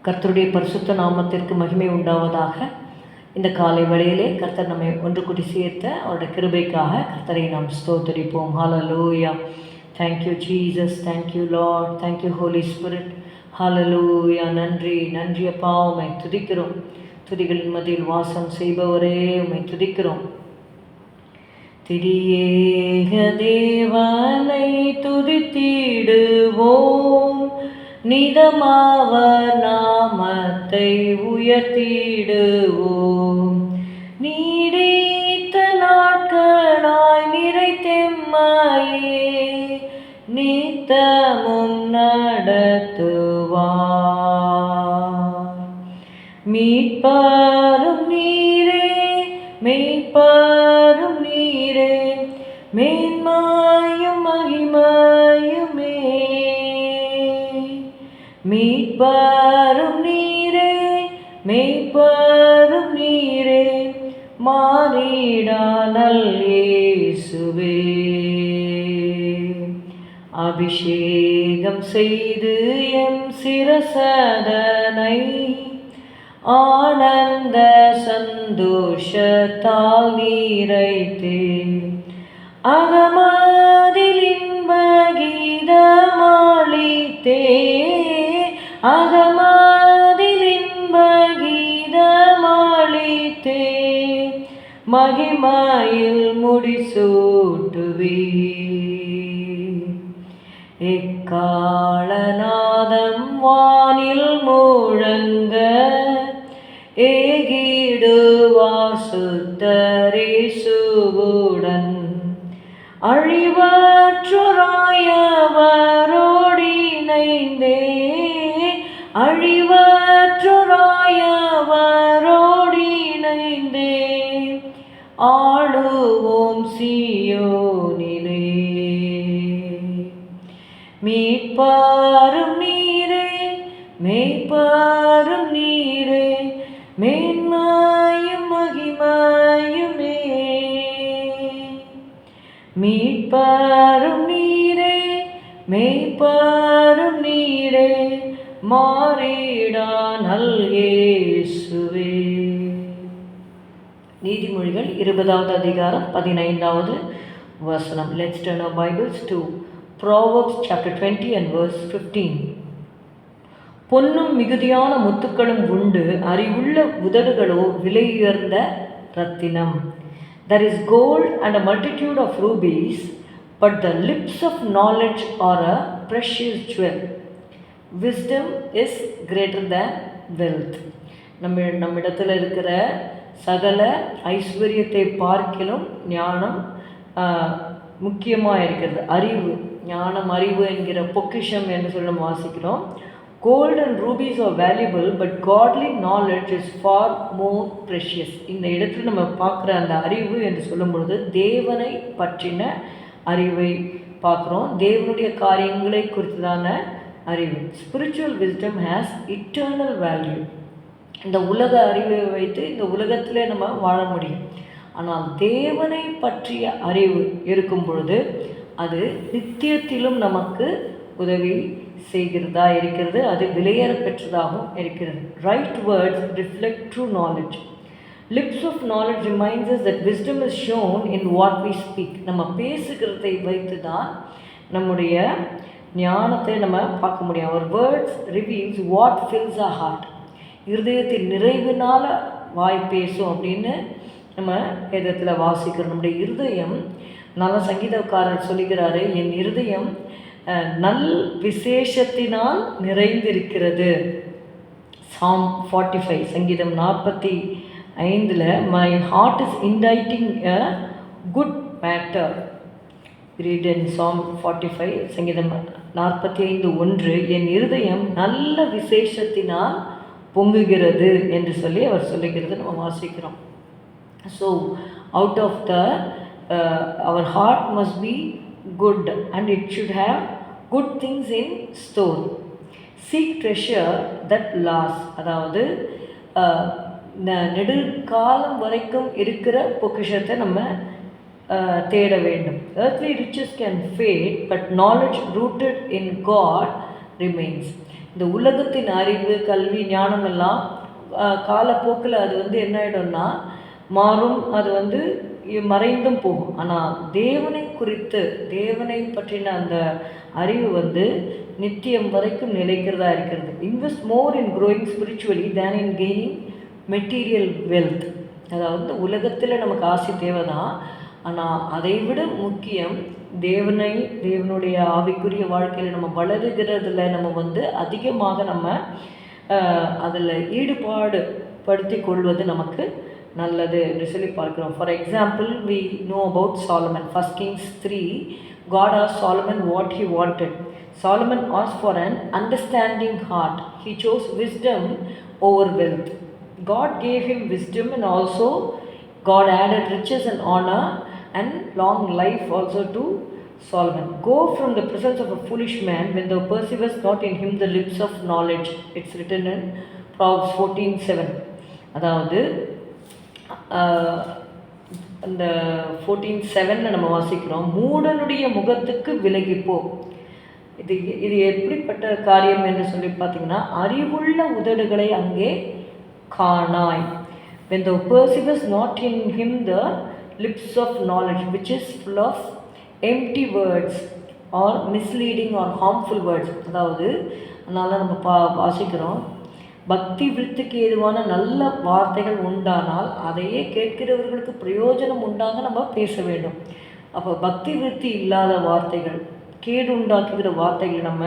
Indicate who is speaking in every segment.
Speaker 1: கர்த்தருடைய பரிசுத்த நாமத்திற்கு மகிமை உண்டாவதாக. இந்த காலை வேளையிலே கர்த்தர் நம்மை ஒன்று கூட்டி சேர்த்த அவருடைய கிருபைக்காக கர்த்தரை நாம் ஸ்தோத்தரிப்போம். ஹல்லேலூயா. Thank you Jesus, thank you Lord, thank you Holy Spirit. ஹல்லேலூயா. நன்றி நன்றி அப்பா, உம்மை துதிக்கிறோம். துதிகளின் மத்தியில் வாசம் செய்பவரே உம்மை துதிக்கிறோம். திரியேக தேவனை துதித்திடுவோம், நிதமாவர் நாமத்தை உயர்த்திடுவோம். நீடித்த நாட்களாய் நிறைத்தெம்மையே நித்தமும் நடத்துவார். மீட்பரும் நீரே, மெய்ப்பரும் நீரே, மேன்மையும் மகிமையுமே. மீட்பரும் நீரே, மெய்ப்பரும் நீரே, மானிடா நல் இயேசுவே. அபிஷேகம் செய்து எம் சிரசதனை ஆனந்த சந்தோஷத்தால் நீரைத்தே, அகமதில் இன்ப கீதமாளித்தே, அகமதில் இன்ப கீதமாளித்தே, மகிமையில் முடிசூட்டுவே. எக்காளநாதம் வானில் முழங்க, ஏகிடுவார் சுத்தரேசுவுடன், அழிவற்றோராயவரோடிணைந்தே, அழிவற்றோராயவரோடிணைந்தே, ஆளுவோம் சீயோனிலே. மீட்பரும் நீரே, மெய்ப்பரும் நீரே, மேன்மையும் மகிமையுமே. மீட்பரும் நீரே, மெய்ப்பரும் நீரே, மாறிடா நல் இயேசுவே. நீதிமொழிகள் 20வது அதிகாரம் 15வது வசனம். Let's turn our Bibles to Proverbs chapter 20 and verse 15. பொன்னும் மிகுதியான முத்துக்களும் உண்டு, அறிவுள்ள உதடுகளோ விலையுயர்ந்த ரத்தினம். There is gold and a multitude of rubies, but the lips of knowledge are a precious jewel. Wisdom is greater than wealth. நம்மிடத்தில் இருக்கிற சகல ஐஸ்வர்யத்தை பார்க்கிலும் ஞானம் முக்கியமாக இருக்கிறது. அறிவு, ஞானம், அறிவு என்கிற பொக்கிஷம் என்று சொல்லி நம்ம வாசிக்கிறோம். Gold and rubies are valuable, but godly knowledge is far more precious. இந்த இடத்துல நம்ம பார்க்குற அந்த அறிவு என்று சொல்லும் பொழுது தேவனை பற்றின அறிவை பார்க்குறோம், தேவனுடைய காரியங்களை குறித்ததான அறிவு. Spiritual wisdom has eternal value. இந்த உலக அறிவை வைத்து இந்த உலகத்திலே நம்ம வாழ முடியும். ஆனால் தேவனை பற்றிய அறிவு இருக்கும் பொழுது அது நித்தியத்திலும் நமக்கு உதவி செய்கிறதா இருக்கிறது, அது விலையேற பெற்றதாகவும் இருக்கிறது. Right words reflect true knowledge. Lips of knowledge reminds us that wisdom is shown in what we speak. நம்ம பேசுகிறதை வைத்து தான் நம்முடைய ஞானத்தை நம்ம பார்க்க முடியும். our words reveals what fills our heart. இருதயத்தின் நிறைவினால் வாய் பேசும் அப்படின்னு நம்ம வேதத்தில் வாசிக்கிறோம். நம்முடைய இருதயம், நல்ல சங்கீதக்காரர் சொல்லுகிறாரு, என் இருதயம் நல் விசேஷத்தினால் நிறைந்திருக்கிறது. Psalm 45, சங்கீதம் 45, my heart is inditing a good matter. Read in Psalm 45, சங்கீதம் 45:1, என் இருதயம் நல்ல விசேஷத்தினால் பொங்குகிறது என்று சொல்லி அவர் சொல்லுகிறது நம்ம வாசிக்கிறோம். So out of the our heart must be good and it should have good things in store. Seek treasure that lasts. அதாவது நெடுங்காலம் வரைக்கும் இருக்கிற பொக்கிஷத்தை நம்ம தேட வேண்டும். Earthly riches can fade, but knowledge rooted in God remains. இந்த உலகத்தின் அறிவு, கல்வி, ஞானம் எல்லாம் காலப்போக்கில் அது என்ன ஆகிடும்னா மாறும், அது மறைந்தும் போகும். ஆனால் தேவனை குறித்து, தேவனை பற்றின அந்த அறிவு நித்தியம் வரைக்கும் நிலைக்கிறதா இருக்கிறது. இன்வெஸ்ட் மோர் இன் க்ரோயிங் ஸ்பிரிச்சுவலி தேன் இன் கெய்னிங் மெட்டீரியல் வெல்த். அதாவது உலகத்தில் நமக்கு ஆசை தேவை தான், ஆனால் அதை விட முக்கியம் தேவனுடைய ஆவிக்குரிய வாழ்க்கையில் நம்ம வளருகிறதுல நம்ம அதிகமாக நம்ம அதில் ஈடுபாடு படுத்தி கொள்வது நமக்கு நல்லது என்று சொல்லி பார்க்கிறோம். For example, we know about Solomon. First Kings 3, God asked Solomon what he wanted. Solomon asked for an understanding heart. He chose wisdom over wealth. God gave him wisdom, and also God added riches and honor and long life also to Solomon. Go from the presence of a foolish man when thou perceivest not in him the lips of knowledge. It's written in Proverbs 14:7. அதாவது அந்த 14:7 நம்ம வாசிக்கிறோம், மூடனுடைய முகத்துக்கு விலகிப்போ. இது எப்படிப்பட்ட காரியம் என்று சொல்லி பார்த்தீங்கன்னா, அறிவுள்ள உதடுகளை அங்கே காணாய். When thou perceivest not in him the lips of knowledge, which is full of empty words or misleading or harmful words. அதாவது அதனால நம்ம வாசிக்கிறோம், பக்தி விருத்திக்கு ஏதுவான நல்ல வார்த்தைகள் உண்டானால் அதையே கேட்கிறவர்களுக்கு பிரயோஜனம் உண்டாக நம்ம பேச வேண்டும். அப்போ பக்தி விருத்தி இல்லாத வார்த்தைகள், கேடு உண்டாக்குகிற வார்த்தைகள் நம்ம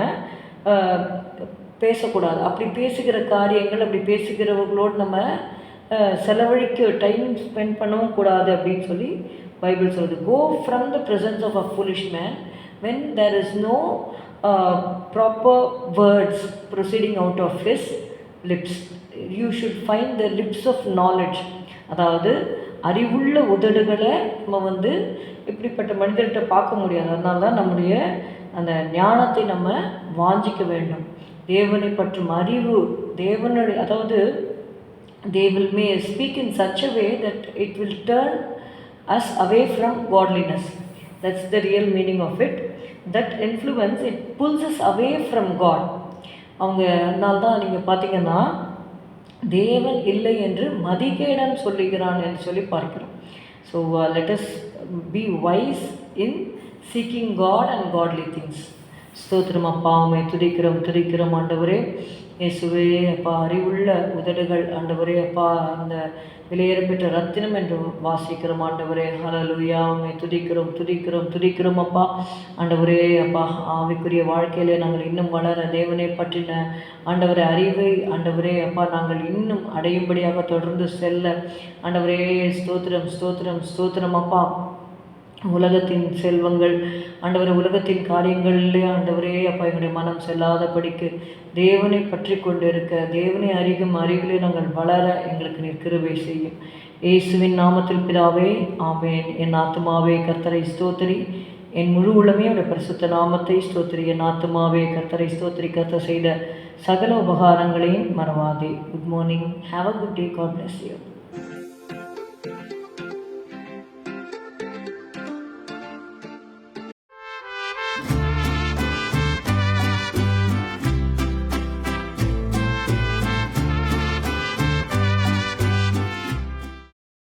Speaker 1: பேசக்கூடாது. அப்படி பேசுகிற காரியங்கள், அப்படி பேசுகிறவர்களோடு நம்ம செலவழிக்க டைம் ஸ்பெண்ட் பண்ணவும் கூடாது அப்படின்னு சொல்லி பைபிள் சொல்லுது. Go from the presence of a foolish man when there is no proper words proceeding out of his lips. You should find the lips of knowledge. அதாவது அறிவுள்ள உதடுகளை நம்ம இப்படிப்பட்ட மனிதர்கிட்ட பார்க்க முடியாது. அதனால தான் நம்முடைய அந்த ஞானத்தை நம்ம வாஞ்சிக்க வேண்டும். தேவனை பற்றும் அறிவு, தேவனுடைய, அதாவது they may speak in such a way that it will turn us away from godliness. That's the real meaning of it. That influence, it pulls us away from God. அதனால தான் நீங்கள் பார்த்தீங்கன்னா, தேவன் இல்லை என்று மதிகேடன் சொல்லுகிறான் என்று சொல்லி பார்க்கிறோம். So let us be wise in seeking God and godly things. ஸ்தோத்திரம் அப்பா, உம்மை துதிக்கிறோம் ஆண்டவரே. இயேசுவே அப்பா, அறிவுள்ள உதடுகள் ஆண்டவரே அப்பா, அந்த விலையேறப்பெற்ற ரத்தினம் என்று வாசிக்கிறோம் ஆண்டவரே. ஹல்லேலூயா, உம்மை துதிக்கிறோம் அப்பா. ஆண்டவரே அப்பா, ஆவிக்குரிய வாழ்க்கையிலே நாங்கள் இன்னும் வளர, தேவனை பற்றின ஆண்டவரே அறிவை ஆண்டவரே அப்பா நாங்கள் இன்னும் அடையும்படியாக தொடர்ந்து செல்ல ஆண்டவரே ஸ்தோத்திரம் அப்பா. உலகத்தின் செல்வங்கள் ஆண்டவரே, உலகத்தின் காரியங்களிலே ஆண்டவரே அப்பா எங்களுடைய மனம் செல்லாதபடிக்கு தேவனை பற்றி கொண்டு இருக்க, தேவனை அறியும் அறிவிலே நாங்கள் வளர எங்களுக்கு நீர் கிருபை செய்யும். இயேசுவின் நாமத்தில் பிதாவே, ஆமென். என் ஆத்துமாவே கர்த்தரை ஸ்தோத்திரி, என் முழு உள்ளமே அவருடைய பரிசுத்த நாமத்தை ஸ்தோத்திரி. என் ஆத்துமாவே கர்த்தரை ஸ்தோத்திரி, கர்த்தர் செய்த சகல உபகாரங்களையும் மறவாதே. Good morning. Have a good day. God bless you.